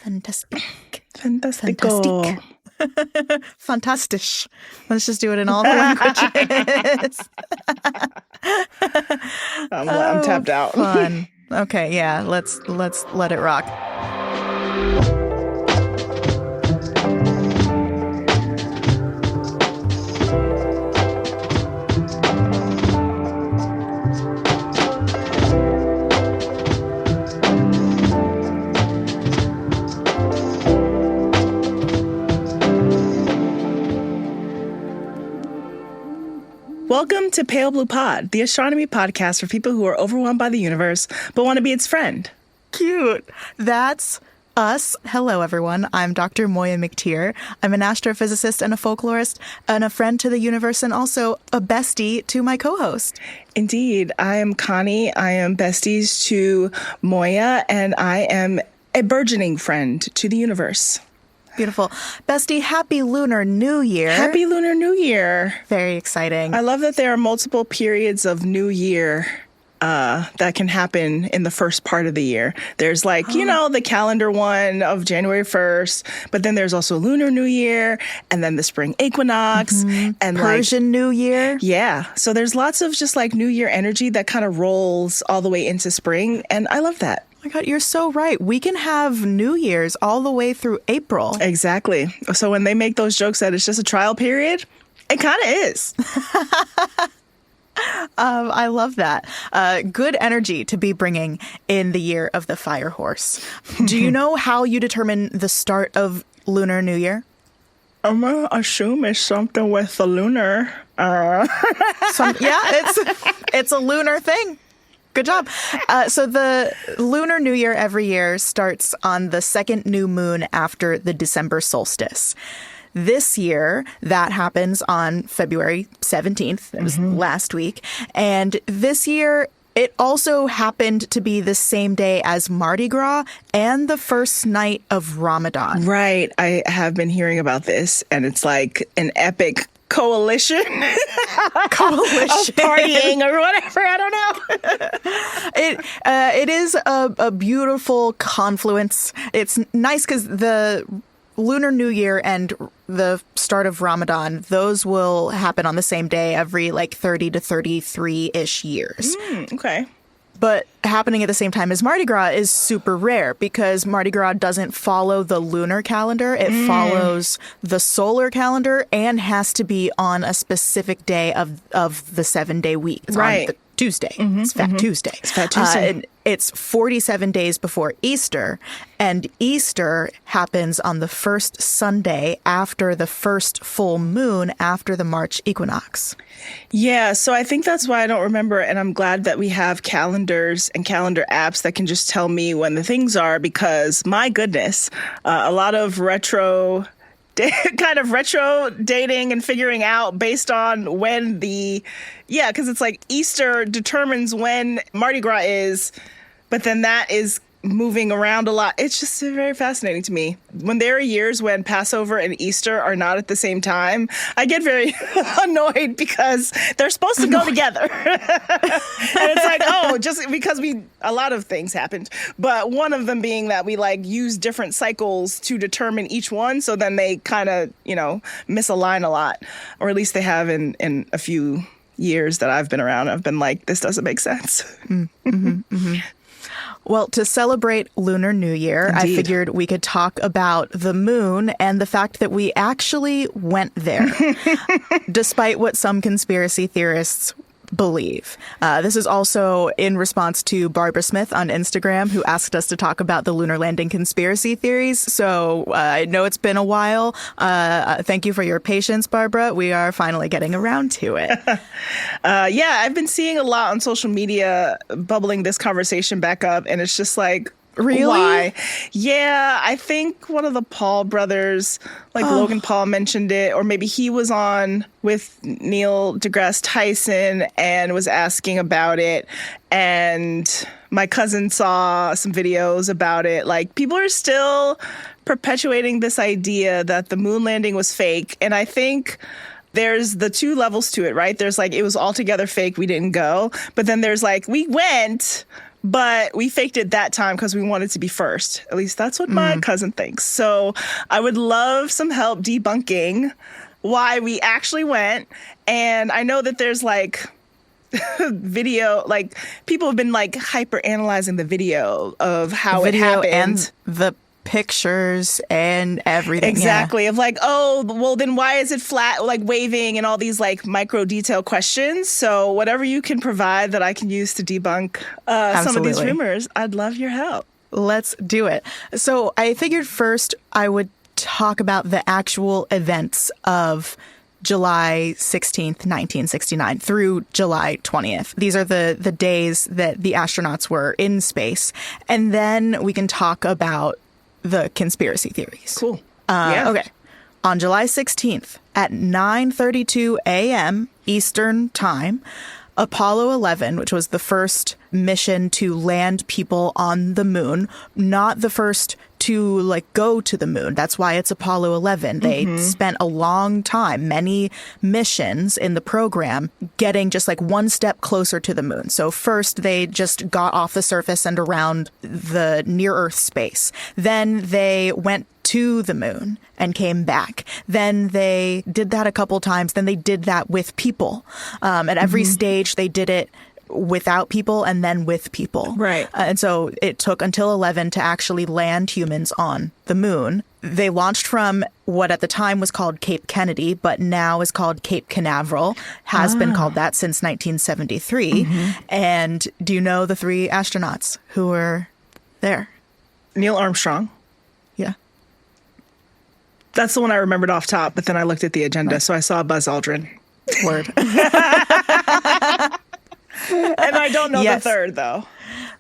Fantastic. Fantastico. Fantastisch. Let's just do it in all the languages. I'm tapped out. Fun. Okay, yeah, let's let it rock. Welcome to Pale Blue Pod, the astronomy podcast for people who are overwhelmed by the universe but want to be its friend. Cute. That's us. Hello, everyone. I'm Dr. Moiya McTier. I'm an astrophysicist and a folklorist and a friend to the universe and also a bestie to my co-host. Indeed. I am Connie. I am besties to Moiya, and I am a burgeoning friend to the universe. Beautiful. Bestie, happy Lunar New Year. Happy Lunar New Year. Very exciting. I love that there are multiple periods of New Year that can happen in the first part of the year. There's the calendar one of January 1st, but then there's also Lunar New Year and then the spring equinox and Persian New Year. Yeah. So there's lots of just New Year energy that kind of rolls all the way into spring. And I love that. Oh my God, you're so right. We can have New Year's all the way through April. Exactly. So when they make those jokes that it's just a trial period, it kind of is. I love that. Good energy to be bringing in the year of the fire horse. Do you know how you determine the start of Lunar New Year? I'm going to assume it's something with the lunar. It's a lunar thing. Good job. So the Lunar New Year every year starts on the second new moon after the December solstice. This year, that happens on February 17th. It was last week. And this year, it also happened to be the same day as Mardi Gras and the first night of Ramadan. Right. I have been hearing about this, and it's like an epic coalition of partying or whatever. I don't know. It is a beautiful confluence. It's nice because the Lunar New Year and the start of Ramadan, those will happen on the same day every 30 to 33-ish years. Okay. But happening at the same time as Mardi Gras is super rare because Mardi Gras doesn't follow the lunar calendar. It follows the solar calendar and has to be on a specific day of the 7-day week. It's right. on the Tuesday. It's Fat Tuesday. It's Fat Tuesday. And it's 47 days before Easter, and Easter happens on the first Sunday after the first full moon after the March equinox. Yeah, so I think that's why I don't remember, and I'm glad that we have calendars and calendar apps that can just tell me when the things are, because my goodness, a lot of retro dating and figuring out based on when because it's Easter determines when Mardi Gras is, but then that is moving around a lot. It's just very fascinating to me. When there are years when Passover and Easter are not at the same time, I get very annoyed because they're supposed to go together. And it's just because a lot of things happened, but one of them being that we use different cycles to determine each one. So then they kind of, misalign a lot, or at least they have in a few years that I've been around. I've been this doesn't make sense. Well, to celebrate Lunar New Year, Indeed. I figured we could talk about the moon and the fact that we actually went there, despite what some conspiracy theorists believe. This is also in response to Barbara Smith on Instagram, who asked us to talk about the lunar landing conspiracy theories. So I know it's been a while. Thank you for your patience, Barbara. We are finally getting around to it. I've been seeing a lot on social media bubbling this conversation back up, and it's just Really? Why? Yeah, I think one of the Paul brothers, Logan Paul mentioned it, or maybe he was on with Neil deGrasse Tyson and was asking about it. And my cousin saw some videos about it. People are still perpetuating this idea that the moon landing was fake. And I think there's the two levels to it, right? There's it was altogether fake. We didn't go. But then there's we went, but we faked it that time because we wanted to be first. At least that's what my cousin thinks. So I would love some help debunking why we actually went. And I know that there's like video, like people have been like hyper analyzing the video of how it happened. And the pictures and everything. Exactly. Of like, oh, well, then why is it flat, like waving and all these like micro detail questions? So whatever you can provide that I can use to debunk some of these rumors, I'd love your help. Let's do it. So I figured first I would talk about the actual events of July 16th, 1969 through July 20th. These are the days that the astronauts were in space. And then we can talk about the conspiracy theories. Cool. Okay. On July 16th at 9:32 a.m. Eastern Time, Apollo 11, which was the first mission to land people on the moon, not the first to like go to the moon. That's why it's Apollo 11. They spent a long time, many missions in the program, getting just like one step closer to the moon. So first they just got off the surface and around the near Earth space. Then they went to the moon and came back. Then they did that a couple times. Then they did that with people. At every stage they did it without people and then with people. Right. And so it took until 11 to actually land humans on the moon. They launched from what at the time was called Cape Kennedy, but now is called Cape Canaveral, has been called that since 1973. And do you know the three astronauts who were there? Neil Armstrong. Yeah. That's the one I remembered off top, but then I looked at the agenda, so I saw Buzz Aldrin. Word. And I don't know the third, though.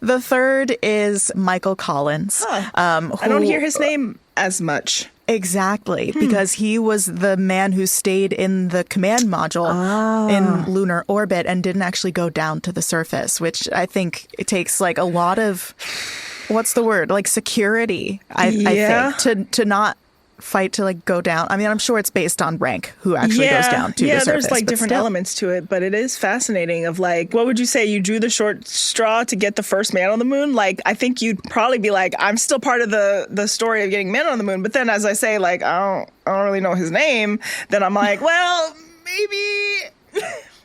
The third is Michael Collins. I don't hear his name as much. Exactly, because he was the man who stayed in the command module in lunar orbit and didn't actually go down to the surface, which I think it takes like a lot of, what's the word? Like security, I think, to not fight to like go down. I mean, I'm sure it's based on rank who actually goes down to the surface. Yeah, there's like different elements to it, but it is fascinating of like, what would you say? You drew the short straw to get the first man on the moon? Like, I think you'd probably be like, I'm still part of the story of getting men on the moon. But then as I say, like, I don't really know his name. Then I'm like, well, maybe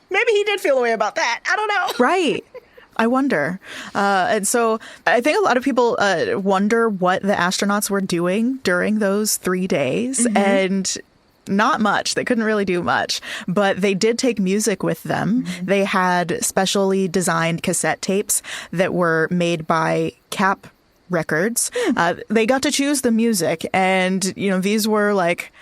he did feel a way about that. I don't know. Right. I wonder. And so I think a lot of people wonder what the astronauts were doing during those 3 days. And not much. They couldn't really do much. But they did take music with them. They had specially designed cassette tapes that were made by Cap Records. They got to choose the music. And, you know, these were like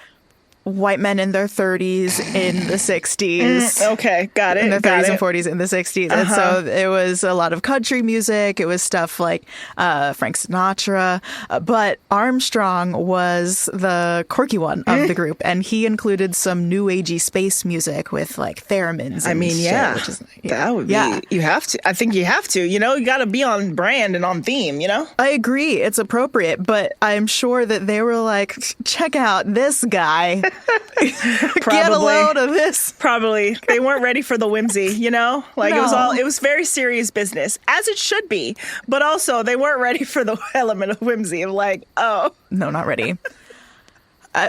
white men in their 30s in the 60s. Okay, got it. In the 30s and 40s in the 60s. And so it was a lot of country music. It was stuff like Frank Sinatra. But Armstrong was the quirky one of the group. And he included some new agey space music with like theremins and shit, which is, that would be, you have to. I think you have to. You know, you got to be on brand and on theme, you know? I agree. It's appropriate. But I'm sure that they were like, check out this guy. Get a load of this. Probably. They weren't ready for the whimsy, you know? Like it was very serious business, as it should be. But also they weren't ready for the element of whimsy of like, oh. No, not ready.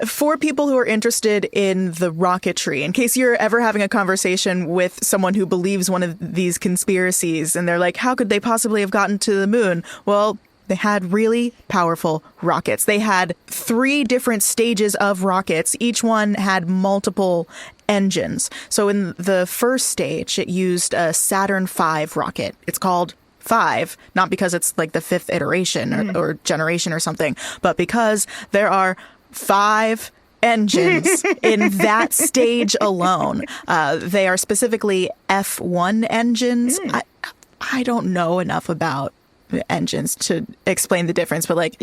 For people who are interested in the rocketry, in case you're ever having a conversation with someone who believes one of these conspiracies and they're like, how could they possibly have gotten to the moon? Well, they had really powerful rockets. They had 3 different stages of rockets. Each one had multiple engines. So in the first stage, it used a Saturn V rocket. It's called 5, not because it's like the 5th iteration or generation or something, but because there are 5 engines in that stage alone. They are specifically F1 engines. I don't know enough about engines to explain the difference, but like,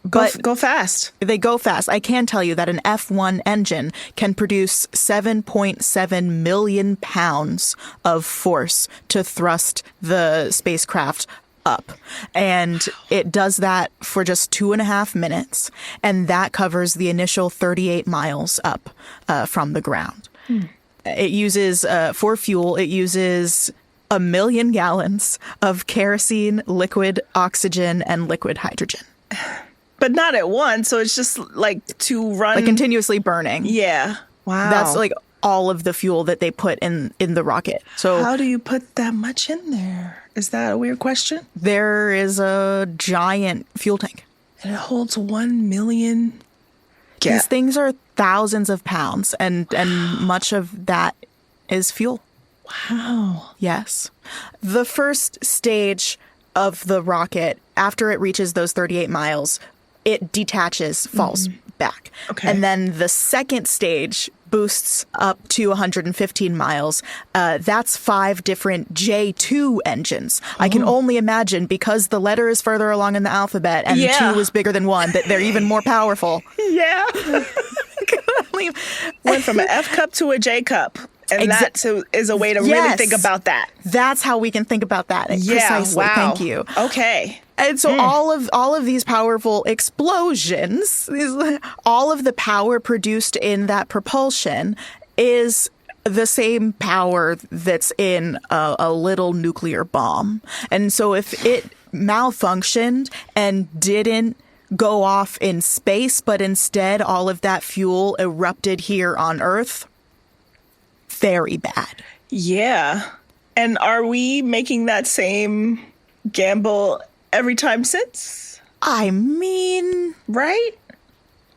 go fast. They go fast. I can tell you that an F1 engine can produce 7.7 million pounds of force to thrust the spacecraft up. And it does that for just 2.5 minutes. And that covers the initial 38 miles up from the ground. It uses, for fuel, it uses 1 million gallons of kerosene, liquid oxygen, and liquid hydrogen. But not at once, so it's just like to run... Like continuously burning. Yeah. Wow. That's like all of the fuel that they put in the rocket. So how do you put that much in there? Is that a weird question? there is a giant fuel tank. And it holds 1 million... These things are thousands of pounds, and much of that is fuel. Wow. Yes. The first stage of the rocket, after it reaches those 38 miles, it detaches, falls back. Okay. And then the second stage boosts up to 115 miles. That's 5 different J2 engines. I can only imagine, because the letter is further along in the alphabet and 2 is bigger than 1, that they're even more powerful. Yeah. Went from an F cup to a J cup. And that is a way to really think about that. That's how we can think about that. Yeah, precisely. wow. Thank you. Okay. And so all of these powerful explosions, all of the power produced in that propulsion is the same power that's in a little nuclear bomb. And so if it malfunctioned and didn't go off in space, but instead all of that fuel erupted here on Earth, very bad. Yeah. And are we making that same gamble every time since? I mean, right?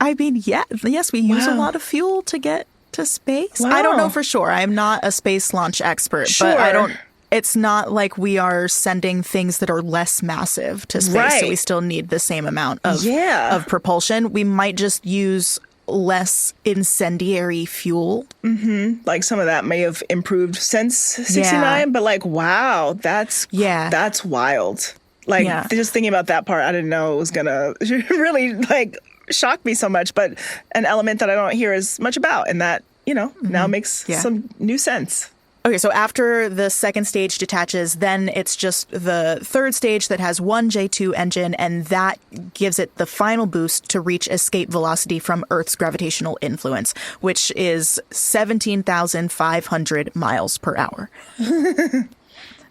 Yes, we use a lot of fuel to get to space. Wow. I don't know for sure. I'm not a space launch expert, but it's not like we are sending things that are less massive to space. Right. So we still need the same amount of propulsion. We might just use less incendiary fuel. Mm-hmm. Like some of that may have improved since 69, but like, wow, that's wild. Like just thinking about that part, I didn't know it was gonna really like shock me so much, but an element that I don't hear as much about, and that, now makes some new sense. Okay, so after the second stage detaches, then it's just the third stage that has 1 J2 engine, and that gives it the final boost to reach escape velocity from Earth's gravitational influence, which is 17,500 miles per hour.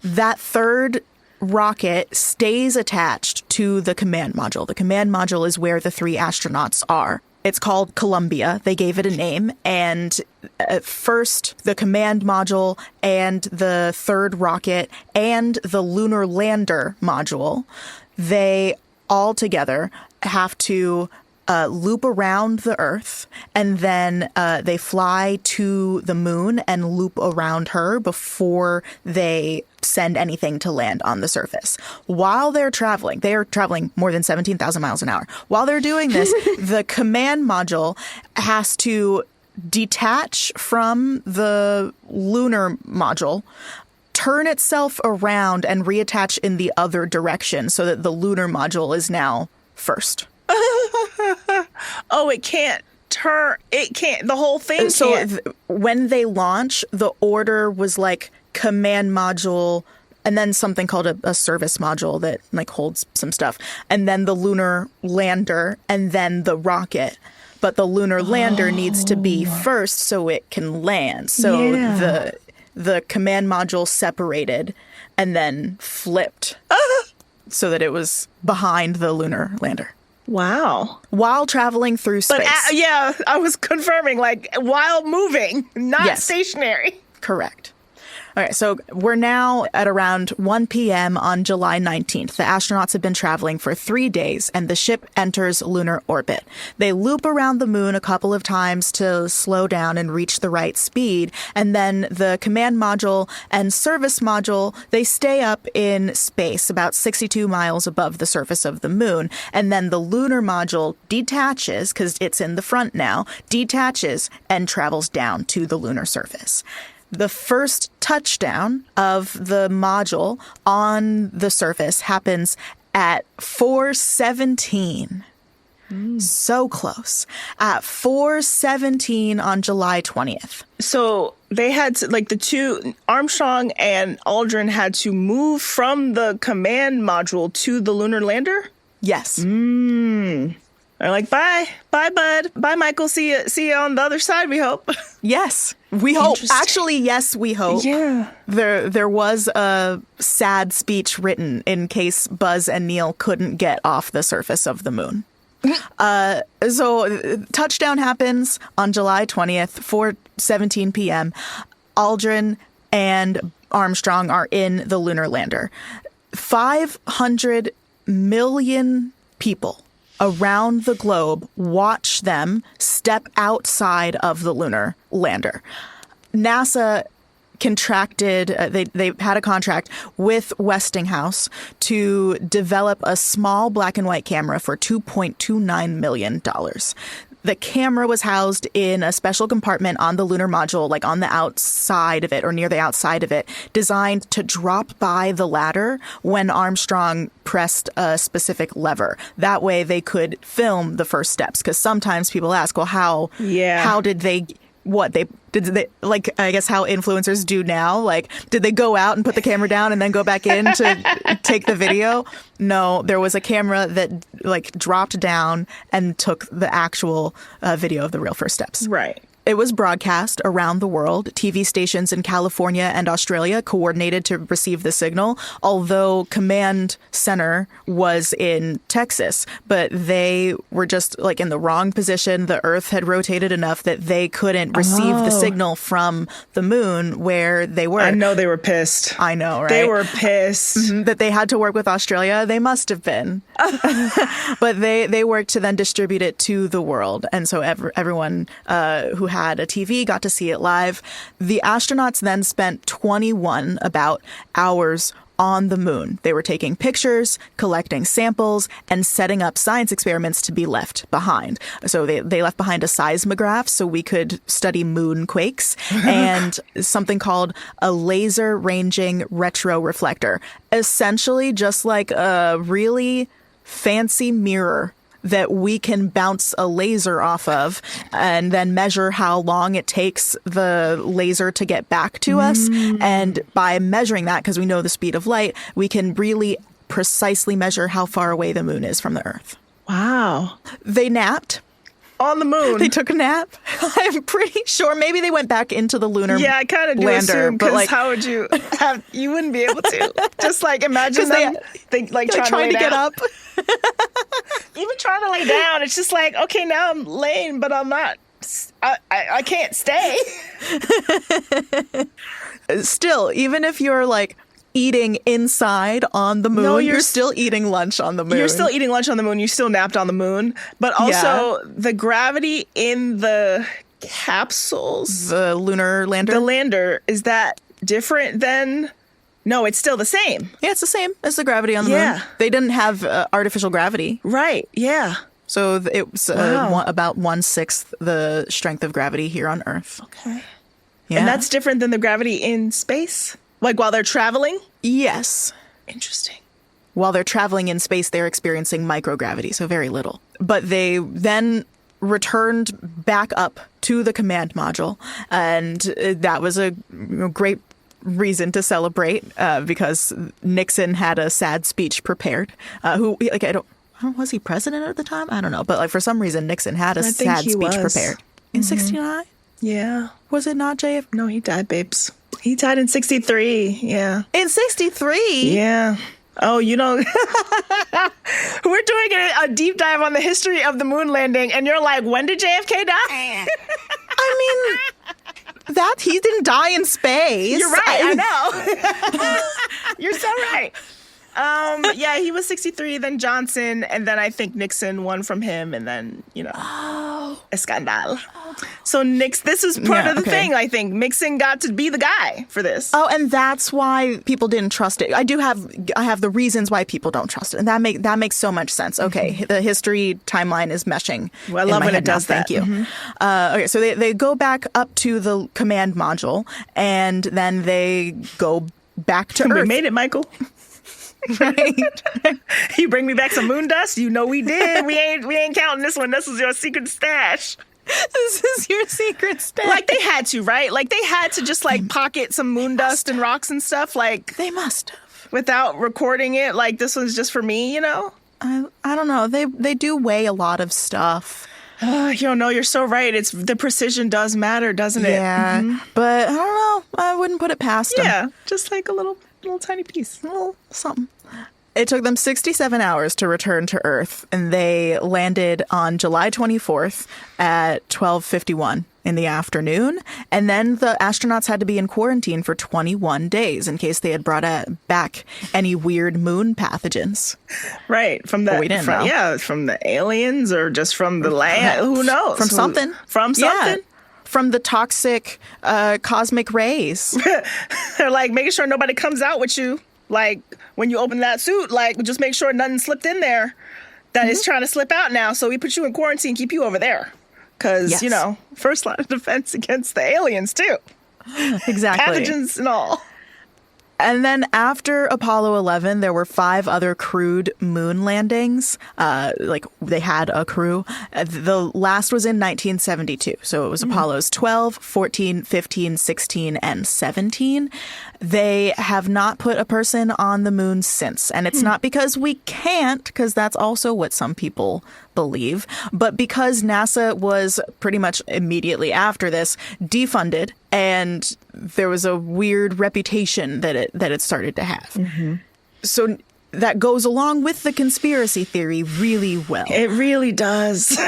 That third rocket stays attached to the command module. The command module is where the 3 astronauts are. It's called Columbia. They gave it a name. And at first, the command module and the third rocket and the lunar lander module, they all together have to loop around the Earth, and then they fly to the moon and loop around her before they send anything to land on the surface. While they are traveling more than 17,000 miles an hour. While they're doing this, the command module has to detach from the lunar module, turn itself around, and reattach in the other direction so that the lunar module is now first. Oh, it can't turn. It can't. The whole thing can't. When they launch, the order was like command module, and then something called a service module that like holds some stuff, and then the lunar lander, and then the rocket. But the lunar lander needs to be first so it can land. So the command module separated and then flipped so that it was behind the lunar lander. Wow. While traveling through space. But I was confirming, like, while moving, not stationary. Correct. Okay, so we're now at around 1 p.m. on July 19th. The astronauts have been traveling for 3 days, and the ship enters lunar orbit. They loop around the moon a couple of times to slow down and reach the right speed, and then the command module and service module, they stay up in space about 62 miles above the surface of the moon, and then the lunar module detaches, because it's in the front now, detaches and travels down to the lunar surface. The first touchdown of the module on the surface happens at 4:17. So close. At 4:17 on July 20th. So they had to, like, the two, Armstrong and Aldrin had to move from the command module to the lunar lander? Yes. They're like, bye, bud, bye, Michael. See you on the other side. We hope. Yes, we hope. Actually, yes, we hope. Yeah. There was a sad speech written in case Buzz and Neil couldn't get off the surface of the moon. So touchdown happens on July 20th, 4:17 p.m. Aldrin and Armstrong are in the lunar lander. 500 million people around the globe watch them step outside of the lunar lander. NASA contracted, they had a contract with Westinghouse to develop a small black and white camera for $2.29 million. The camera was housed in a special compartment on the lunar module, like on the outside of it or near the outside of it, designed to drop by the ladder when Armstrong pressed a specific lever. That way they could film the first steps. Because sometimes people ask, well, how did they... Did they like, I guess how influencers do now? Like, did they go out and put the camera down and then go back in to take the video? No, there was a camera that like dropped down and took the actual video of the real first steps. Right. It was broadcast around the world. TV stations in California and Australia coordinated to receive the signal, although command center was in Texas. But they were just like in the wrong position. The Earth had rotated enough that they couldn't receive the signal from the moon where they were. I know they were pissed. I know, right? They were pissed. Mm-hmm. That they had to work with Australia. They must have been. But they worked to then distribute it to the world. And so everyone who had a TV got to see it live. The astronauts then spent 21 hours on the moon. They were taking pictures, collecting samples, and setting up science experiments to be left behind. So they left behind a seismograph so we could study moon quakes and something called a laser ranging retroreflector. Essentially just like a really fancy mirror that we can bounce a laser off of and then measure how long it takes the laser to get back to us. And by measuring that, because we know the speed of light, we can really precisely measure how far away the moon is from the Earth. Wow. They napped. On the moon. They took a nap. I'm pretty sure maybe they went back into the lunar lander. Yeah, I kind of do assume, because like, how would you have, you wouldn't be able to. Just like imagine them like trying to get up. Even trying to lay down, it's just like, okay, now I'm laying, but I'm not, I can't stay. Still, even if you're like eating inside on the moon, no, you're still eating lunch on the moon. You're still eating lunch on the moon. You still napped on the moon. But also the gravity in the capsules. The lunar lander? The lander, is that different than... No, it's still the same. Yeah, it's the same as the gravity on the moon. They didn't have artificial gravity. Right, yeah. So it was about 1/6 the strength of gravity here on Earth. Okay. Yeah. And that's different than the gravity in space? Like while they're traveling? Yes. Interesting. While they're traveling in space, they're experiencing microgravity, so very little. But they then returned back up to the command module, and that was a great reason to celebrate because Nixon had a sad speech prepared. Was he president at the time? I don't know. But like for some reason, Nixon had a sad speech prepared. In 69? Yeah. Was it not JF? No, he died, babes. He died in 63. Yeah. In 63? Yeah. Oh, you know, we're doing a deep dive on the history of the moon landing, and you're like, when did JFK die? I mean, that he didn't die in space. You're right. I know. You're so right. Yeah, he was 63, then Johnson, and then I think Nixon won from him, and then, a scandal. So this is part of the thing, I think. Nixon got to be the guy for this. Oh, and that's why people didn't trust it. I have the reasons why people don't trust it, and that makes so much sense. Okay, the history timeline is meshing. Well, I love when it does that. Thank you. Okay, so they go back up to the command module, and then they go back to Earth. We made it, Michael. Right. You bring me back some moon dust? You know we did. We ain't counting this one. This was your secret stash. This is your secret stash. Like they had to, right? Like they had to just like pocket some moon dust and rocks and stuff. Like they must have. Without recording it. Like this one's just for me, I don't know. They do weigh a lot of stuff. No, you're so right. It's the precision does matter, doesn't it? Yeah, but I don't know. I wouldn't put it past them. Yeah, just like a little tiny piece. A little something. It took them 67 hours to return to Earth, and they landed on July 24th at 12:51 in the afternoon. And then the astronauts had to be in quarantine for 21 days in case they had brought back any weird moon pathogens. Right. From the But we didn't know. Yeah, from the aliens or just from the land. Who knows? From something. From something. Yeah. From the toxic cosmic rays. They're like making sure nobody comes out with you. Like when you open that suit, like just make sure nothing slipped in there that is trying to slip out now. So we put you in quarantine, keep you over there. Because, Yes. First line of defense against the aliens too. Exactly. Pathogens and all. And then after Apollo 11, there were 5 other crewed moon landings. They had a crew. The last was in 1972. So it was Apollos 12, 14, 15, 16, and 17. They have not put a person on the moon since. And it's not because we can't, because that's also what some people believe, but because NASA was pretty much immediately after this defunded, and there was a weird reputation that it started to have. So that goes along with the conspiracy theory really well. It really does.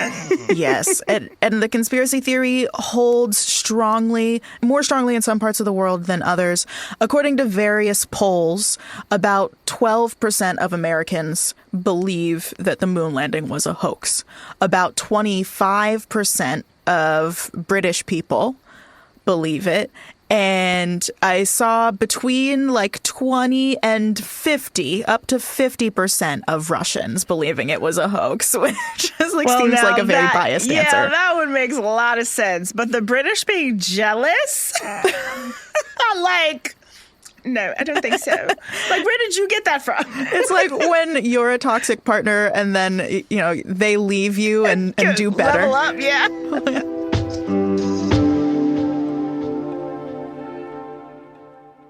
Yes. And the conspiracy theory holds more strongly in some parts of the world than others. According to various polls, about 12% of Americans believe that the moon landing was a hoax. About 25% of British people believe it. And I saw between 20 and 50, up to 50% of Russians believing it was a hoax, which is seems like a very biased answer. Yeah, that one makes a lot of sense. But the British being jealous? No, I don't think so. Where did you get that from? It's like when you're a toxic partner and then, they leave you and do better. Level up, yeah.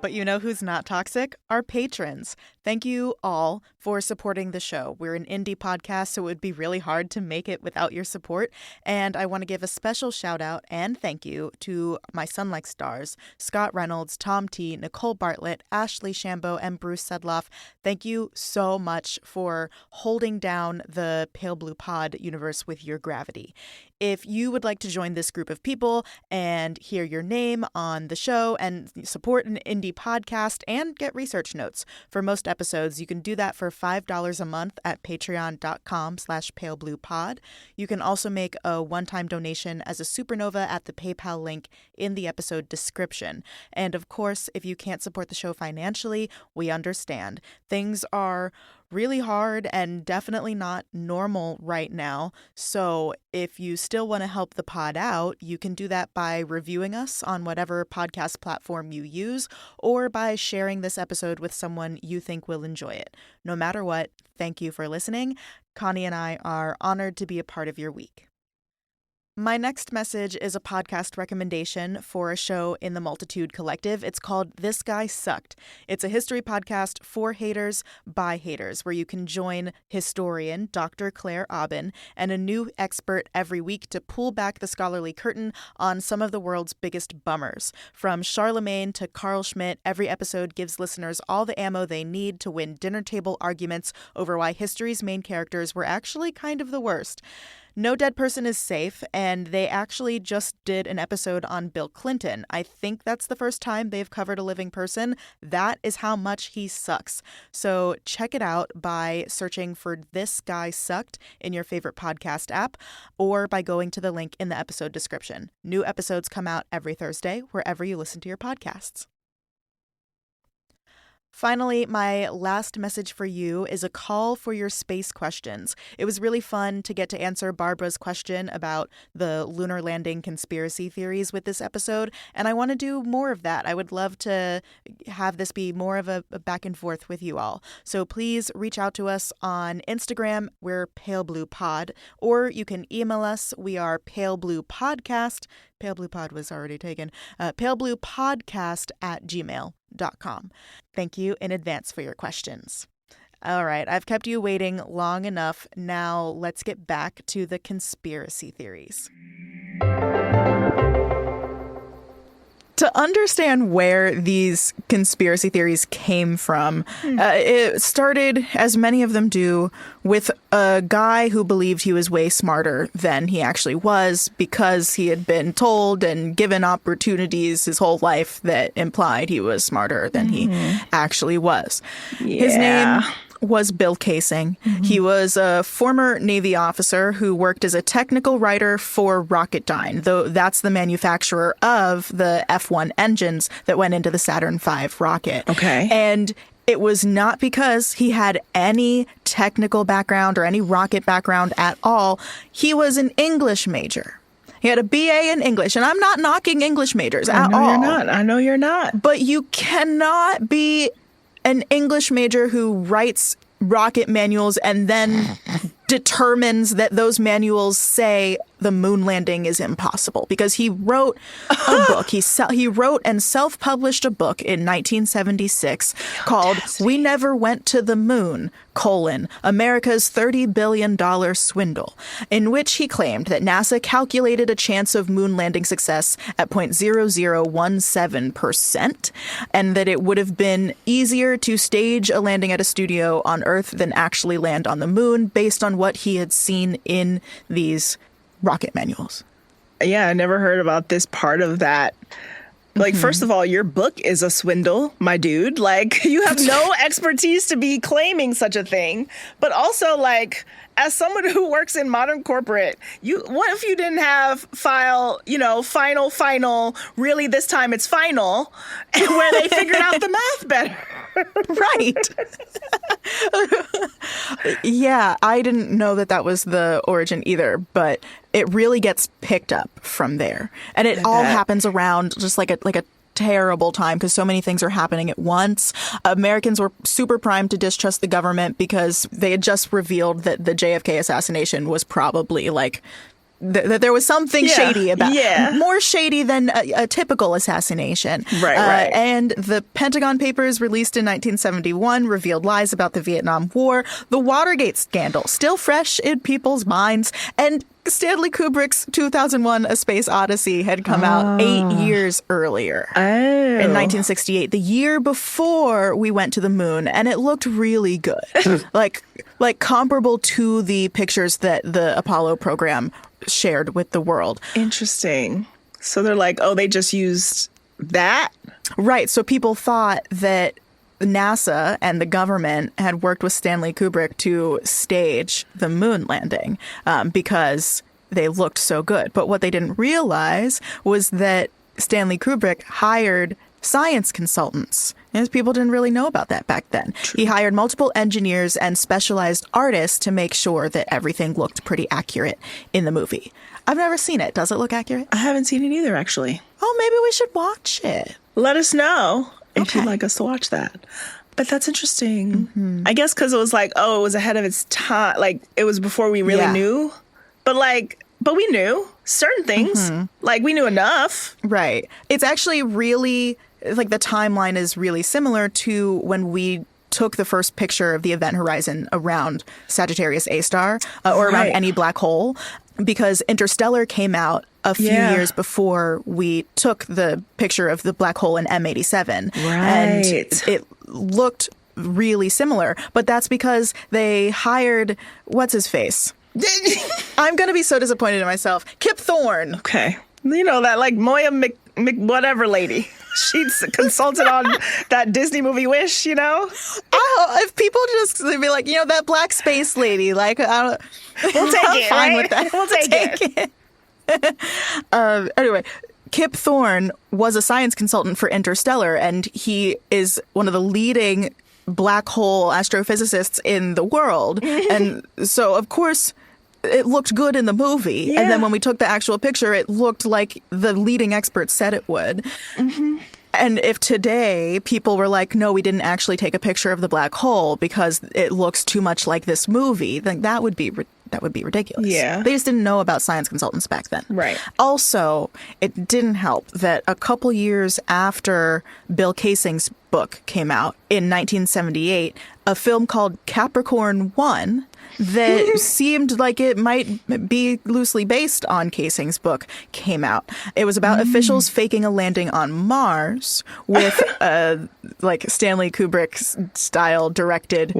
But you know who's not toxic? Our patrons. Thank you all for supporting the show. We're an indie podcast, so it would be really hard to make it without your support. And I want to give a special shout out and thank you to my Sun-like stars, Scott Reynolds, Tom T, Nicole Bartlett, Ashley Shambo, and Bruce Sedloff. Thank you so much for holding down the Pale Blue Pod universe with your gravity. If you would like to join this group of people and hear your name on the show and support an indie podcast and get research notes for most episodes, you can do that for $5 a month at patreon.com/palebluepod. You can also make a one-time donation as a supernova at the PayPal link in the episode description. And of course, if you can't support the show financially, we understand. Things are really hard and definitely not normal right now. So if you still want to help the pod out, you can do that by reviewing us on whatever podcast platform you use or by sharing this episode with someone you think will enjoy it. No matter what, thank you for listening. Connie and I are honored to be a part of your week. My next message is a podcast recommendation for a show in the Multitude Collective. It's called This Guy Sucked. It's a history podcast for haters by haters, where you can join historian Dr. Claire Aubin and a new expert every week to pull back the scholarly curtain on some of the world's biggest bummers. From Charlemagne to Carl Schmitt, every episode gives listeners all the ammo they need to win dinner table arguments over why history's main characters were actually kind of the worst. No dead person is safe, and they actually just did an episode on Bill Clinton. I think that's the first time they've covered a living person. That is how much he sucks. So check it out by searching for This Guy Sucked in your favorite podcast app or by going to the link in the episode description. New episodes come out every Thursday wherever you listen to your podcasts. Finally, my last message for you is a call for your space questions. It was really fun to get to answer Barbara's question about the lunar landing conspiracy theories with this episode, and I want to do more of that. I would love to have this be more of a back and forth with you all. So please reach out to us on Instagram. We're Pale Blue Pod, or you can email us. We are Pale Blue Podcast. Pale Blue Pod was already taken. palebluepodcast@gmail.com. Thank you in advance for your questions. All right, I've kept you waiting long enough. Now let's get back to the conspiracy theories. To understand where these conspiracy theories came from, it started, as many of them do, with a guy who believed he was way smarter than he actually was because he had been told and given opportunities his whole life that implied he was smarter than he actually was. Yeah. His name was Bill Casing. He was a former Navy officer who worked as a technical writer for Rocketdyne, though that's the manufacturer of the F-1 engines that went into the Saturn V rocket. Okay. And it was not because he had any technical background or any rocket background at all. He was an English major. He had a BA in English, and I'm not knocking English majors at all. I know you're not. But you cannot be an English major who writes rocket manuals and then determines that those manuals say the moon landing is impossible, because he wrote a book. He wrote and self-published a book in 1976 called We Never Went to the Moon, America's $30 billion Swindle, in which he claimed that NASA calculated a chance of moon landing success at 0.0017%, and that it would have been easier to stage a landing at a studio on Earth than actually land on the moon based on what he had seen in these rocket manuals. Yeah, I never heard about this part of that. Like, first of all, your book is a swindle, my dude. Like, you have no expertise to be claiming such a thing. But also, like, as someone who works in modern corporate, what if you didn't have final, really this time it's final, and where they figured out the math better? Right. Yeah, I didn't know that was the origin either, but it really gets picked up from there. And it all happens around just like a terrible time, because so many things are happening at once. Americans were super primed to distrust the government because they had just revealed that the JFK assassination was probably like that there was something shady about more shady than a typical assassination. Right. And the Pentagon Papers released in 1971 revealed lies about the Vietnam War, the Watergate scandal, still fresh in people's minds, and Stanley Kubrick's 2001 A Space Odyssey had come out 8 years earlier. In 1968, the year before we went to the moon, and it looked really good. like comparable to the pictures that the Apollo program shared with the world. Interesting. So they're like, oh, they just used that? Right. So people thought that NASA and the government had worked with Stanley Kubrick to stage the moon landing because they looked so good. But what they didn't realize was that Stanley Kubrick hired science consultants. And people didn't really know about that back then. True. He hired multiple engineers and specialized artists to make sure that everything looked pretty accurate in the movie. I've never seen it. Does it look accurate? I haven't seen it either, actually. Oh, maybe we should watch it. Let us know if you'd like us to watch that. But that's interesting. I guess because it was like, it was ahead of its time. Like, it was before we really knew. But we knew certain things. Like, we knew enough. Right. It's actually really, like, the timeline is really similar to when we took the first picture of the event horizon around Sagittarius A star or around any black hole, because Interstellar came out a few years before we took the picture of the black hole in M87. And it looked really similar, but that's because they hired, what's his face? I'm going to be so disappointed in myself. Kip Thorne. Okay. You know, that like Moiya Mc whatever lady. She's consulted on that Disney movie Wish, you know? Oh, if people just be like, that black space lady, like, we'll take it, fine right? with that. We'll take it. Anyway, Kip Thorne was a science consultant for Interstellar, and he is one of the leading black hole astrophysicists in the world. And so, of course, it looked good in the movie. And then when we took the actual picture, it looked like the leading experts said it would. And if today people were like, no, we didn't actually take a picture of the black hole because it looks too much like this movie, then that would be ridiculous. Yeah. They just didn't know about science consultants back then. Right. Also, it didn't help that a couple years after Bill Casing's book came out in 1978, a film called Capricorn 1 that seemed like it might be loosely based on Kaysing's book came out. It was about officials faking a landing on Mars with like Stanley Kubrick's style directed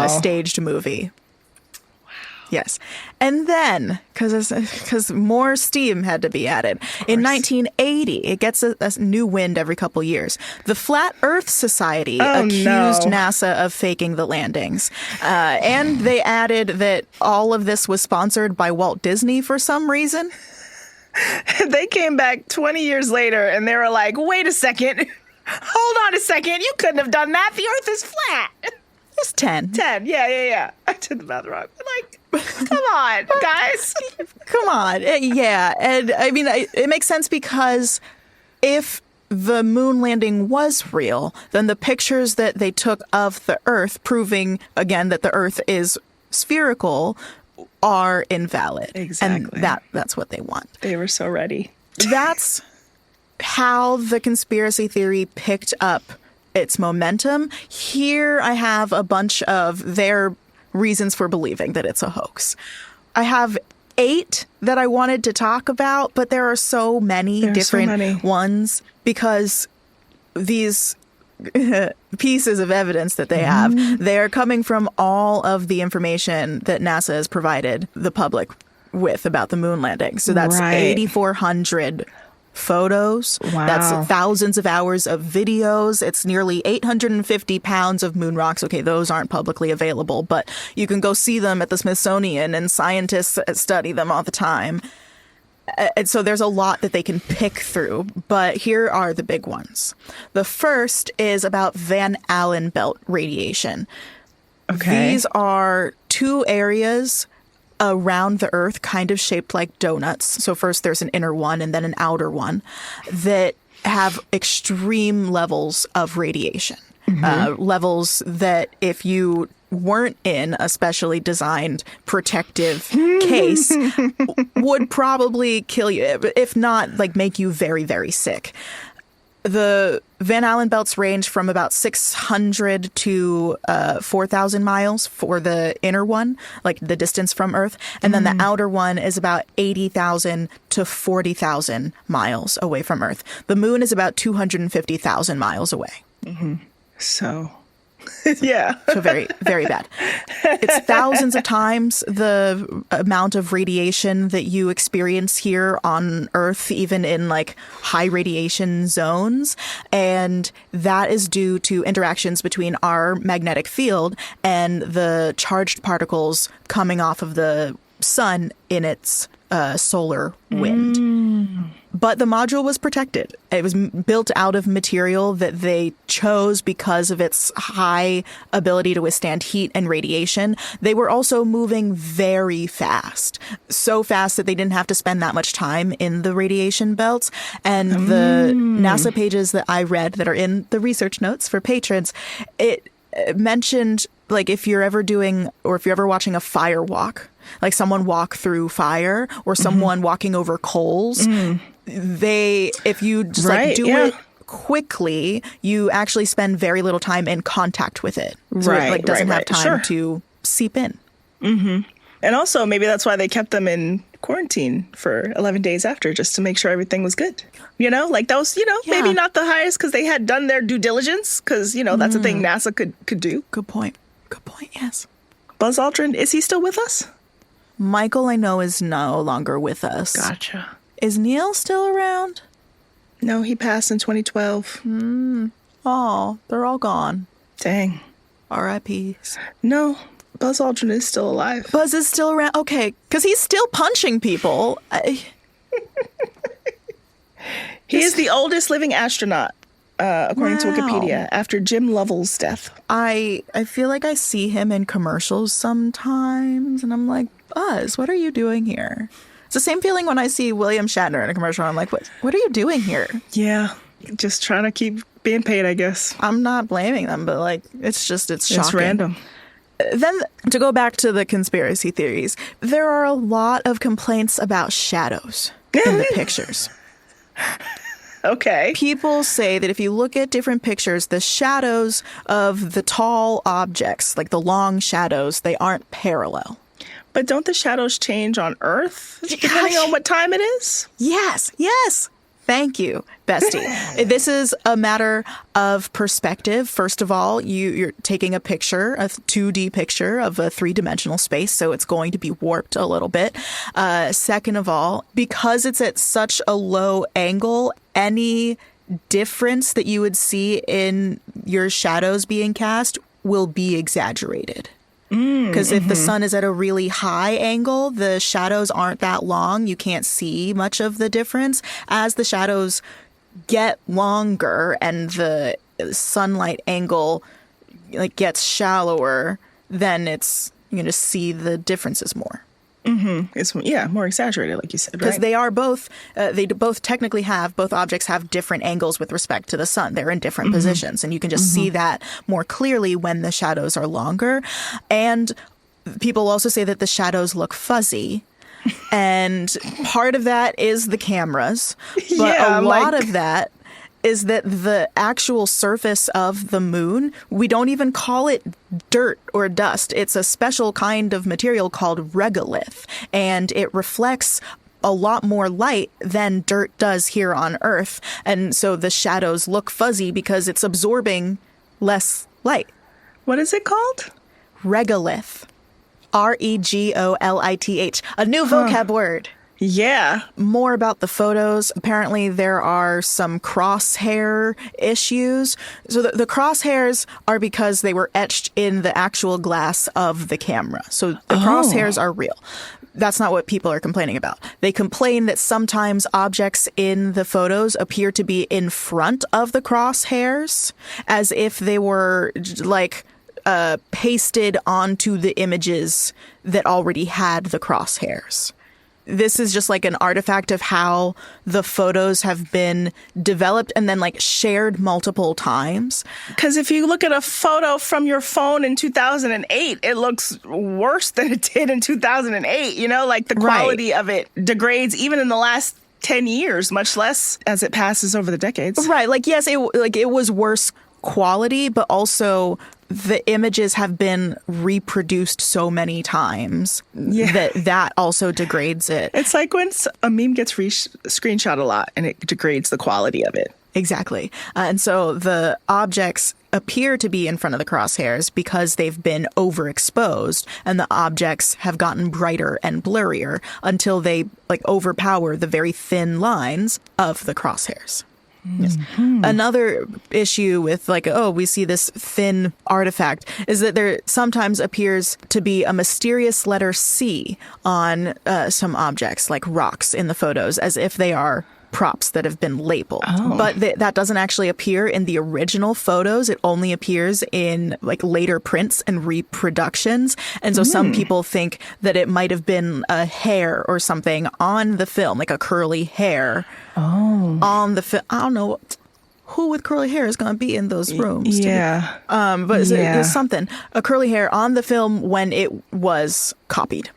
staged movie. Yes. And then, because more steam had to be added, in 1980, it gets a new wind every couple years. The Flat Earth Society accused NASA of faking the landings. And they added that all of this was sponsored by Walt Disney for some reason. They came back 20 years later and they were like, wait a second. Hold on a second. You couldn't have done that. The Earth is flat. It's 10. 10. Yeah. I did the math wrong. Like, come on, guys. Come on. Yeah. And I mean, it makes sense because if the moon landing was real, then the pictures that they took of the Earth proving, again, that the Earth is spherical are invalid. Exactly. And that's what they want. They were so ready. That's how the conspiracy theory picked up its momentum. Here I have a bunch of their reasons for believing that it's a hoax. I have 8 that I wanted to talk about, but there are so many different ones because these pieces of evidence that they have, they're coming from all of the information that NASA has provided the public with about the moon landing. So that's 8,400 photos. Wow. That's thousands of hours of videos. It's nearly 850 pounds of moon rocks. Okay, those aren't publicly available, but you can go see them at the Smithsonian and scientists study them all the time. And so there's a lot that they can pick through, but here are the big ones. The first is about Van Allen belt radiation. Okay. These are 2 areas around the Earth, kind of shaped like donuts. So first there's an inner one and then an outer one that have extreme levels of radiation. Levels that if you weren't in a specially designed protective case would probably kill you, if not like make you very, very sick. The Van Allen belts range from about 600 to 4,000 miles for the inner one, like the distance from Earth. And then the outer one is about 80,000 to 40,000 miles away from Earth. The moon is about 250,000 miles away. So, yeah. So very, very bad. It's thousands of times the amount of radiation that you experience here on Earth, even in like high radiation zones. And that is due to interactions between our magnetic field and the charged particles coming off of the sun in its solar wind. But the module was protected. It was built out of material that they chose because of its high ability to withstand heat and radiation. They were also moving very fast. So fast that they didn't have to spend that much time in the radiation belts. And the NASA pages that I read that are in the research notes for patrons, it mentioned like if you're ever doing or if you're ever watching a fire walk, like someone walk through fire or someone walking over coals, if you just like do it quickly, you actually spend very little time in contact with it. So it like doesn't have time to seep in. And also maybe that's why they kept them in quarantine for 11 days after, just to make sure everything was good. You know, like that was, maybe not the highest because they had done their due diligence because, that's a thing NASA could do. Good point. Yes. Buzz Aldrin, is he still with us? Michael, I know, is no longer with us. Gotcha. Is Neil still around? No, he passed in 2012. Oh, they're all gone. Dang. R.I.P.s. No, Buzz Aldrin is still alive. Buzz is still around? Okay, because he's still punching people. He is the oldest living astronaut, according to Wikipedia, after Jim Lovell's death. I feel like I see him in commercials sometimes, and I'm like, Buzz, what are you doing here? It's the same feeling when I see William Shatner in a commercial. I'm like, what are you doing here? Yeah, just trying to keep being paid, I guess. I'm not blaming them, but like, it's shocking. It's random. Then, to go back to the conspiracy theories, there are a lot of complaints about shadows in the pictures. Okay. People say that if you look at different pictures, the shadows of the tall objects, like the long shadows, they aren't parallel. But don't the shadows change on Earth depending on what time it is? Yes. Thank you, bestie. This is a matter of perspective. First of all, you're taking a 2D picture of a three-dimensional space, so it's going to be warped a little bit. Second of all, because it's at such a low angle, any difference that you would see in your shadows being cast will be exaggerated. Because if the sun is at a really high angle, the shadows aren't that long. You can't see much of the difference. As the shadows get longer and the sunlight angle gets shallower, then you're going to see the differences more. It's more exaggerated, like you said, because right? they are both. Both objects have different angles with respect to the sun. They're in different positions, and you can just see that more clearly when the shadows are longer. And people also say that the shadows look fuzzy, and part of that is the cameras, but a lot of that is that the actual surface of the moon, we don't even call it dirt or dust. It's a special kind of material called regolith, and it reflects a lot more light than dirt does here on Earth. And so the shadows look fuzzy because it's absorbing less light. What is it called? Regolith. Regolith. A new vocab word. Yeah. More about the photos. Apparently, there are some crosshair issues. So the crosshairs are because they were etched in the actual glass of the camera. So the crosshairs are real. That's not what people are complaining about. They complain that sometimes objects in the photos appear to be in front of the crosshairs, as if they were pasted onto the images that already had the crosshairs. This is just like an artifact of how the photos have been developed and then shared multiple times. Because if you look at a photo from your phone in 2008, it looks worse than it did in 2008. The quality of it degrades even in the last 10 years, much less as it passes over the decades. Right. Yes, it was worse quality, but also the images have been reproduced so many times that also degrades it. It's like when a meme gets screenshot a lot and it degrades the quality of it. Exactly. And so the objects appear to be in front of the crosshairs because they've been overexposed, and the objects have gotten brighter and blurrier until they overpower the very thin lines of the crosshairs. Yes. Another issue with we see this thin artifact is that there sometimes appears to be a mysterious letter C on some objects, like rocks in the photos, as if they are props that have been labeled. But that doesn't actually appear in the original photos. It only appears in later prints and reproductions. And so some people think that it might have been a hair or something on the film, like a curly hair on the film. I don't know who with curly hair is going to be in those rooms. Yeah. But it's something, a curly hair on the film when it was copied.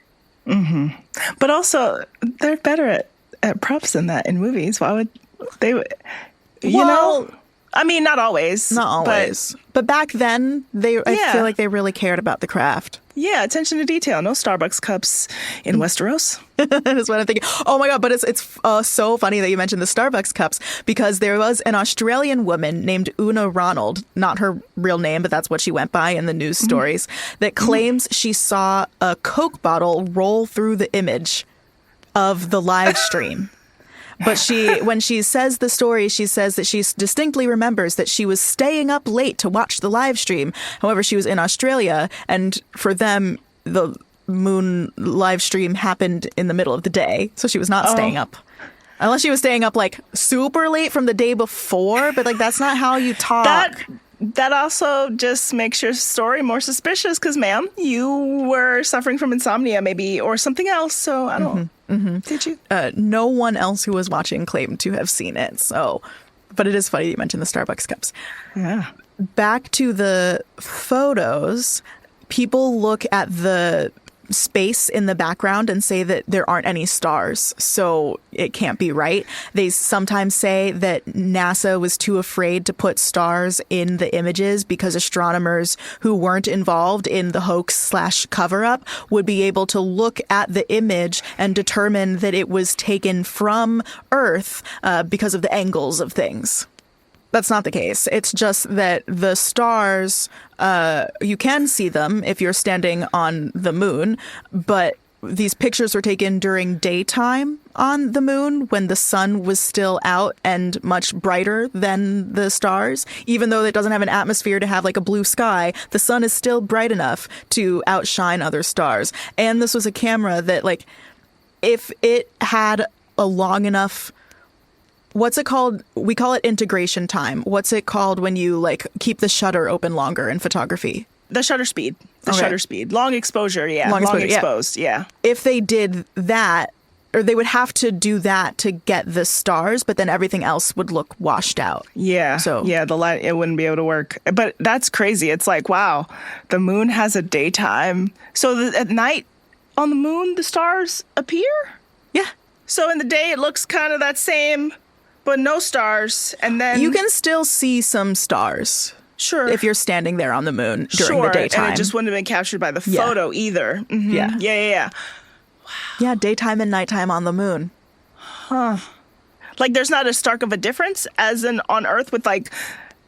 But also, they're better at props than that in movies. Why would they? I mean, not always. Not always. But back then, I feel like they really cared about the craft. Yeah, attention to detail. No Starbucks cups in Westeros. That's what I'm thinking. Oh my God, but it's so funny that you mentioned the Starbucks cups, because there was an Australian woman named Una Ronald, not her real name, but that's what she went by in the news stories, that claims she saw a Coke bottle roll through the image of the live stream. But when she says the story, she says that she distinctly remembers that she was staying up late to watch the live stream. However, she was in Australia, and for them, the moon live stream happened in the middle of the day, so she was not staying up. Unless she was staying up super late from the day before, but that's not how you talk. That also just makes your story more suspicious because, ma'am, you were suffering from insomnia maybe or something else. So I don't. Did you? No one else who was watching claimed to have seen it. So, but it is funny you mentioned the Starbucks cups. Yeah. Back to the photos, people look at the space in the background and say that there aren't any stars, so it can't be right. They sometimes say that NASA was too afraid to put stars in the images because astronomers who weren't involved in the hoax/cover-up would be able to look at the image and determine that it was taken from Earth because of the angles of things. That's not the case. It's just that the stars, you can see them if you're standing on the moon, but these pictures were taken during daytime on the moon when the sun was still out and much brighter than the stars. Even though it doesn't have an atmosphere to have like a blue sky, the sun is still bright enough to outshine other stars. And this was a camera that, like, if it had a long enough... What's it called? We call it integration time. What's it called when you like keep the shutter open longer in photography? The shutter speed. Shutter speed. Long exposure, yeah. Long exposed, yeah. If they did that, or they would have to do that to get the stars, but then everything else would look washed out. Yeah. So yeah, the light, it wouldn't be able to work. But that's crazy. It's like, wow, the moon has a daytime. So at night on the moon, the stars appear? Yeah. So in the day, it looks kind of that same... But no stars, and then... You can still see some stars. Sure. If you're standing there on the moon during the daytime. And it just wouldn't have been captured by the photo either. Mm-hmm. Yeah. Wow. Yeah, daytime and nighttime on the moon. Huh. Like, there's not as stark of a difference as in on Earth with, like,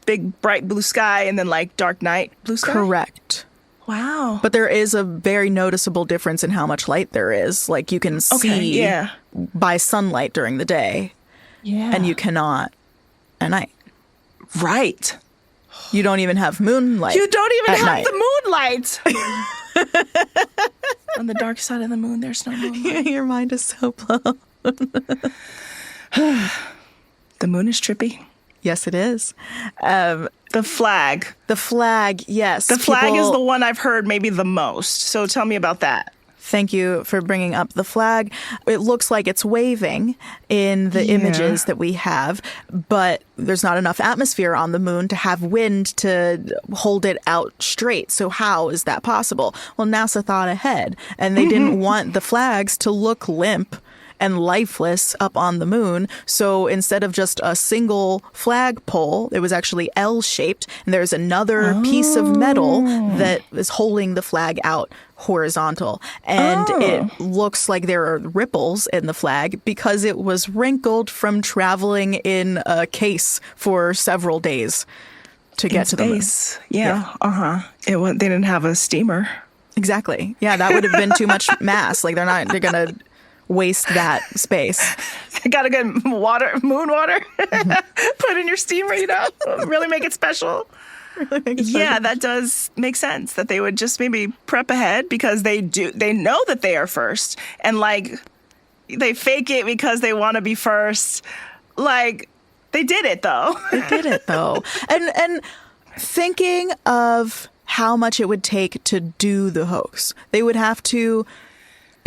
big, bright blue sky and then, like, dark night blue sky? Correct. Wow. But there is a very noticeable difference in how much light there is. Like, you can see by sunlight during the day. Yeah. And you cannot at night. Right. You don't even have moonlight. You don't even have night. the moonlight. On the dark side of the moon, there's no moonlight. Your mind is so blown. The moon is trippy. Yes, it is. The flag. The flag, yes. The flag is the one I've heard maybe the most. So tell me about that. Thank you for bringing up the flag. It looks like it's waving in the images that we have, but there's not enough atmosphere on the moon to have wind to hold it out straight. So how is that possible? Well, NASA thought ahead, and they didn't want the flags to look limp and lifeless up on the moon. So instead of just a single flagpole, it was actually L-shaped, and there's another piece of metal that is holding the flag out horizontal. And it looks like there are ripples in the flag because it was wrinkled from traveling in a case for several days to get to the moon. Yeah. They didn't have a steamer. Exactly. Yeah, that would have been too much mass. Like they're going to waste that space. You gotta get moon water, put in your steamer, really make it special. Yeah, that does make sense that they would just maybe prep ahead because they know that they are first, and like they fake it because they want to be first. Like they did it though. And thinking of how much it would take to do the hoax, they would have to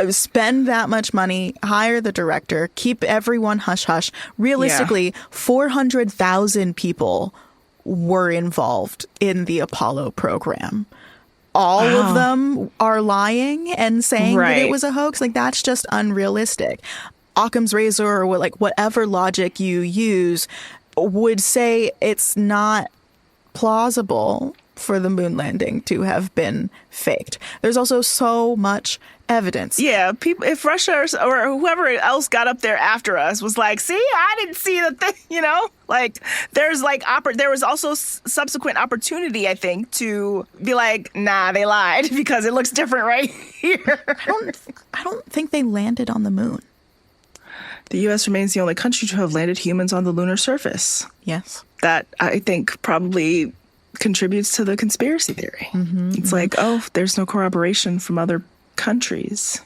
spend that much money, hire the director, keep everyone hush-hush. Realistically, 400,000 people were involved in the Apollo program. All of them are lying and saying that it was a hoax. Like, that's just unrealistic. Occam's razor, or whatever logic you use, would say it's not plausible for the moon landing to have been faked. There's also so much evidence. Yeah, people, if Russia or whoever else got up there after us was like, see, I didn't see the thing, like there's like there was also subsequent opportunity, I think, to be like, nah, they lied because it looks different right here. I don't think they landed on the moon. The U.S. remains the only country to have landed humans on the lunar surface. Yes. That, I think, probably contributes to the conspiracy theory. It's like, there's no corroboration from other countries.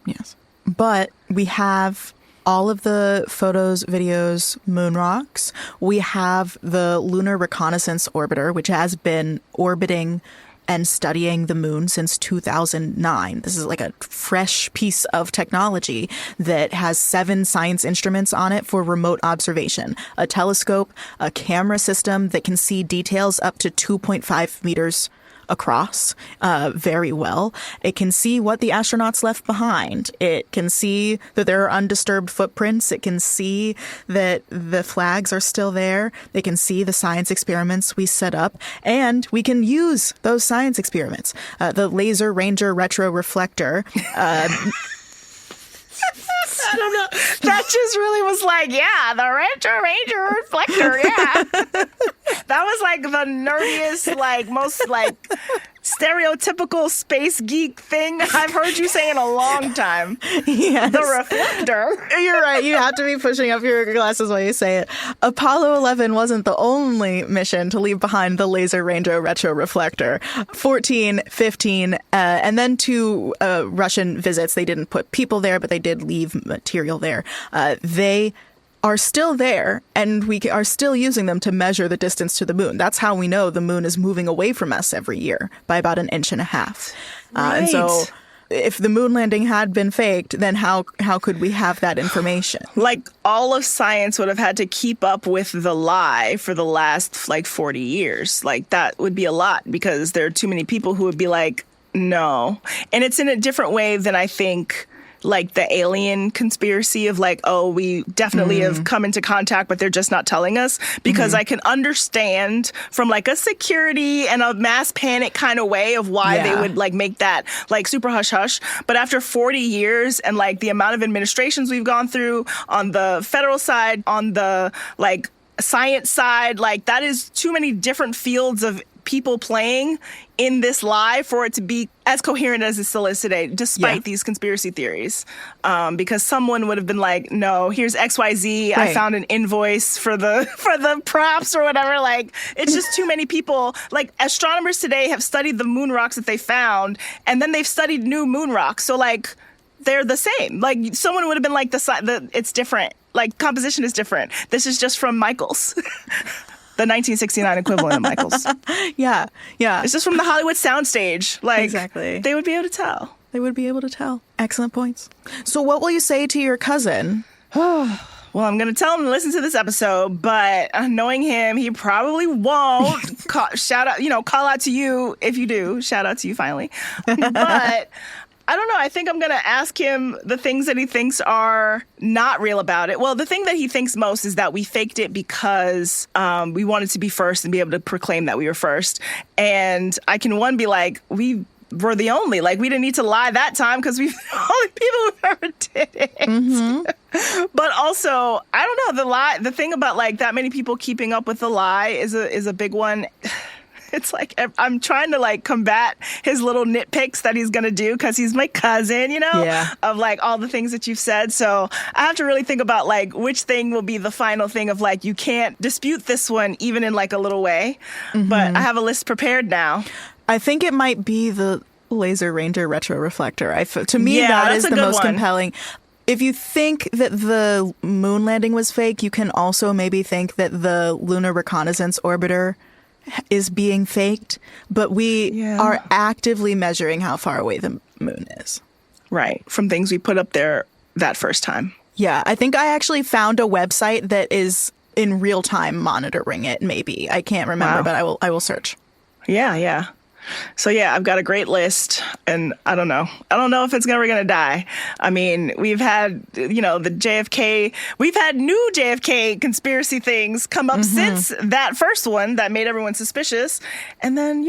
Yes. But we have all of the photos, videos, moon rocks. We have the Lunar Reconnaissance Orbiter, which has been orbiting and studying the moon since 2009. This is like a fresh piece of technology that has 7 science instruments on it for remote observation. A telescope, a camera system that can see details up to 2.5 meters across very well. It can see what the astronauts left behind. It can see that there are undisturbed footprints. It can see that the flags are still there. They can see the science experiments we set up, and we can use those science experiments. The Laser Ranger retroreflector. I don't know. That just really was like, yeah, the Retro Ranger reflector, yeah. That was like the nerdiest, like most like stereotypical space geek thing I've heard you say in a long time. Yes. The reflector. You're right. You have to be pushing up your glasses while you say it. Apollo 11 wasn't the only mission to leave behind the Laser Ranger retroreflector. 14, 15, and then 2 Russian visits. They didn't put people there, but they did leave material there. They are still there, and we are still using them to measure the distance to the moon. That's how we know the moon is moving away from us every year by about 1.5 inches. Right. And so if the moon landing had been faked, then how could we have that information? Like all of science would have had to keep up with the lie for the last like 40 years. Like that would be a lot because there are too many people who would be like, no. And it's in a different way than I think like the alien conspiracy of like, oh, we definitely have come into contact, but they're just not telling us, because I can understand from like a security and a mass panic kind of way of why they would like make that like super hush hush. But after 40 years and like the amount of administrations we've gone through on the federal side, on the like science side, like that is too many different fields of people playing in this lie for it to be as coherent as it still is today, despite these conspiracy theories. Because someone would have been like, no, here's XYZ. I found an invoice for the props or whatever. Like, it's just too many people. Like, astronomers today have studied the moon rocks that they found, and then they've studied new moon rocks. So, like, they're the same. Like, someone would have been like, it's different. Like, composition is different. This is just from Michaels. The 1969 equivalent of Michaels. Yeah. It's just from the Hollywood soundstage. Like, exactly. They would be able to tell. They would be able to tell. Excellent points. So what will you say to your cousin? Well, I'm going to tell him to listen to this episode, but knowing him, he probably won't. Call out to you if you do. Shout out to you finally. But I don't know. I think I'm going to ask him the things that he thinks are not real about it. Well, the thing that he thinks most is that we faked it because we wanted to be first and be able to proclaim that we were first. And I can, be like, we were the only. Like, we didn't need to lie that time because we're the only people who ever did it. Mm-hmm. But also, I don't know, the thing about, like, that many people keeping up with the lie is a big one. It's like I'm trying to like combat his little nitpicks that he's going to do because he's my cousin, of like all the things that you've said. So I have to really think about like which thing will be the final thing of like you can't dispute this one even in like a little way. Mm-hmm. But I have a list prepared now. I think it might be the Laser Ranger retroreflector. To me, that is the most compelling. If you think that the moon landing was fake, you can also maybe think that the Lunar Reconnaissance Orbiter is being faked, but we are actively measuring how far away the moon is. Right. From things we put up there that first time. Yeah. I think I actually found a website that is in real time monitoring it, maybe. I can't remember, but I will search. Yeah. So I've got a great list, and I don't know if it's ever gonna die. I mean, we've had the JFK, we've had new JFK conspiracy things come up since that first one that made everyone suspicious, and then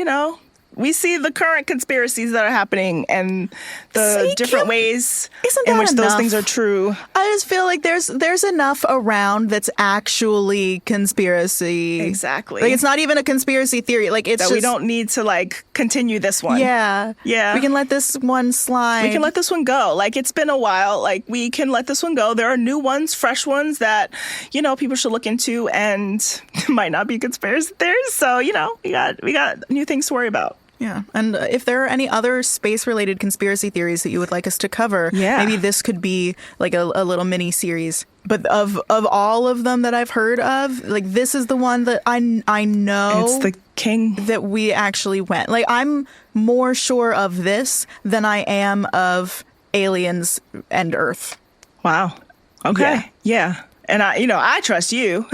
we see the current conspiracies that are happening and the different ways in which those things are true. I just feel like there's enough around that's actually conspiracy. Exactly. Like, it's not even a conspiracy theory. Like, it's we don't need to like continue this one. Yeah. We can let this one slide. We can let this one go. Like, it's been a while. Like, we can let this one go. There are new ones, fresh ones that people should look into, and might not be conspiracy theories. So we got new things to worry about. Yeah. And if there are any other space-related conspiracy theories that you would like us to cover, maybe this could be like a little mini-series. But of all of them that I've heard of, like, this is the one that I know it's the king that we actually went. Like, I'm more sure of this than I am of aliens and Earth. Wow. Okay. Yeah. And I trust you.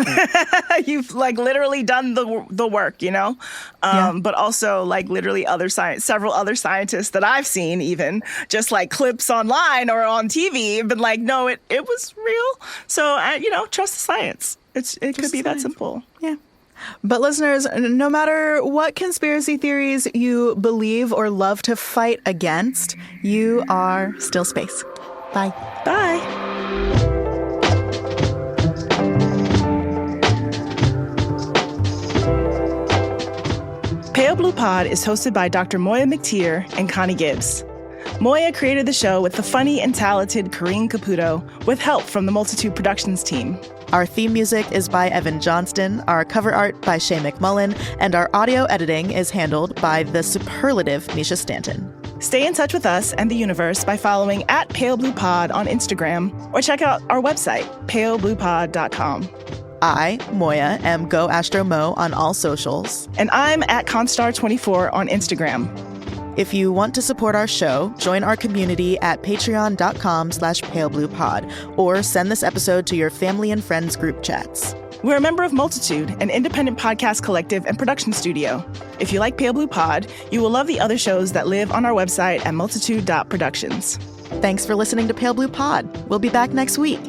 You've like literally done the work, but also like literally several other scientists that I've seen, even just like clips online or on TV, have been like, no, it was real. So, trust the science. It could be that simple. Yeah. But listeners, no matter what conspiracy theories you believe or love to fight against, you are still space. Bye. Bye. Pale Blue Pod is hosted by Dr. Moiya McTier and Connie Gibbs. Moiya created the show with the funny and talented Karine Caputo with help from the Multitude Productions team. Our theme music is by Evan Johnston, our cover art by Shay McMullen, and our audio editing is handled by the superlative Misha Stanton. Stay in touch with us and the universe by following @PaleBluePod on Instagram or check out our website, palebluepod.com. I, Moiya, am Go Astro Mo on all socials. And I'm @ConStar24 on Instagram. If you want to support our show, join our community at patreon.com/palebluepod or send this episode to your family and friends group chats. We're a member of Multitude, an independent podcast collective and production studio. If you like Pale Blue Pod, you will love the other shows that live on our website at multitude.productions. Thanks for listening to Pale Blue Pod. We'll be back next week.